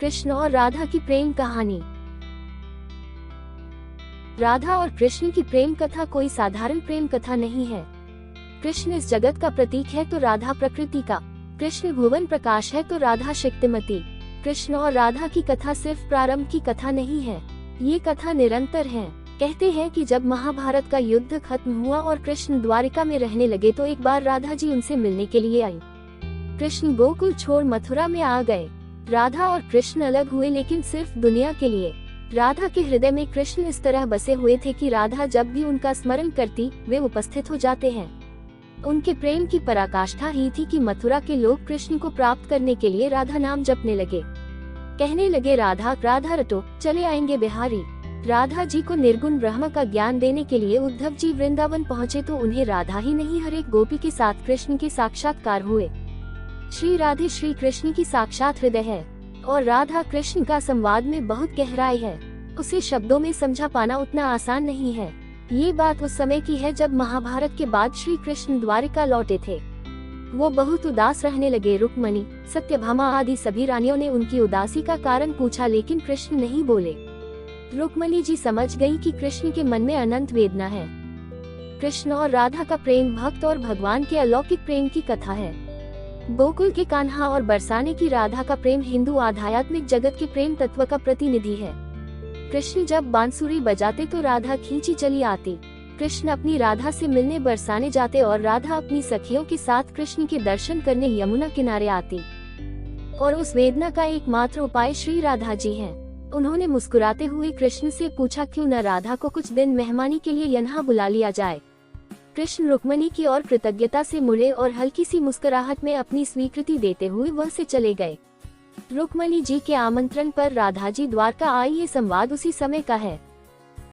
कृष्ण और राधा की प्रेम कहानी। राधा और कृष्ण की प्रेम कथा कोई साधारण प्रेम कथा नहीं है। कृष्ण इस जगत का प्रतीक है तो राधा प्रकृति का। कृष्ण भुवन प्रकाश है तो राधा शक्तिमती। कृष्ण और राधा की कथा सिर्फ प्रारंभ की कथा नहीं है, ये कथा निरंतर है। कहते हैं कि जब महाभारत का युद्ध खत्म हुआ और कृष्ण द्वारिका में रहने लगे तो एक बार राधा जी उनसे मिलने के लिए आई। कृष्ण गोकुल छोड़ मथुरा में आ गए। राधा और कृष्ण अलग हुए, लेकिन सिर्फ दुनिया के लिए। राधा के हृदय में कृष्ण इस तरह बसे हुए थे कि राधा जब भी उनका स्मरण करती वे उपस्थित हो जाते हैं। उनके प्रेम की पराकाष्ठा ही थी कि मथुरा के लोग कृष्ण को प्राप्त करने के लिए राधा नाम जपने लगे। कहने लगे, राधा राधा रटो, चले आएंगे बिहारी। राधा जी को निर्गुण ब्रह्म का ज्ञान देने के लिए उद्धव जी वृंदावन पहुँचे तो उन्हें राधा ही नहीं हर एक गोपी के साथ कृष्ण के साक्षात्कार हुए। श्री राधे श्री कृष्ण की साक्षात हृदय है और राधा कृष्ण का संवाद में बहुत गहराई है। उसे शब्दों में समझा पाना उतना आसान नहीं है। ये बात उस समय की है जब महाभारत के बाद श्री कृष्ण द्वारिका लौटे थे। वो बहुत उदास रहने लगे। रुक्मणी, सत्यभामा आदि सभी रानियों ने उनकी उदासी का कारण पूछा, लेकिन कृष्ण नहीं बोले। रुक्मणी जी समझ गई कि कृष्ण के मन में अनंत वेदना है। कृष्ण और राधा का प्रेम भक्त और भगवान के अलौकिक प्रेम की कथा है। गोकुल के कान्हा और बरसाने की राधा का प्रेम हिंदू आध्यात्मिक जगत के प्रेम तत्व का प्रतिनिधि है। कृष्ण जब बांसुरी बजाते तो राधा खींची चली आती। कृष्ण अपनी राधा से मिलने बरसाने जाते और राधा अपनी सखियों के साथ कृष्ण के दर्शन करने यमुना किनारे आती। और उस वेदना का एकमात्र उपाय श्री राधा जी हैं। उन्होंने मुस्कुराते हुए कृष्ण से पूछा, क्यों न राधा को कुछ दिन मेहमानी के लिए यहाँ बुला लिया जाए। कृष्ण रुक्मणी की ओर कृतज्ञता से मुड़े और हल्की सी मुस्कुराहट में अपनी स्वीकृति देते हुए वह से चले गए। रुक्मणी जी के आमंत्रण पर राधा जी द्वारका आई, ये संवाद उसी समय का है।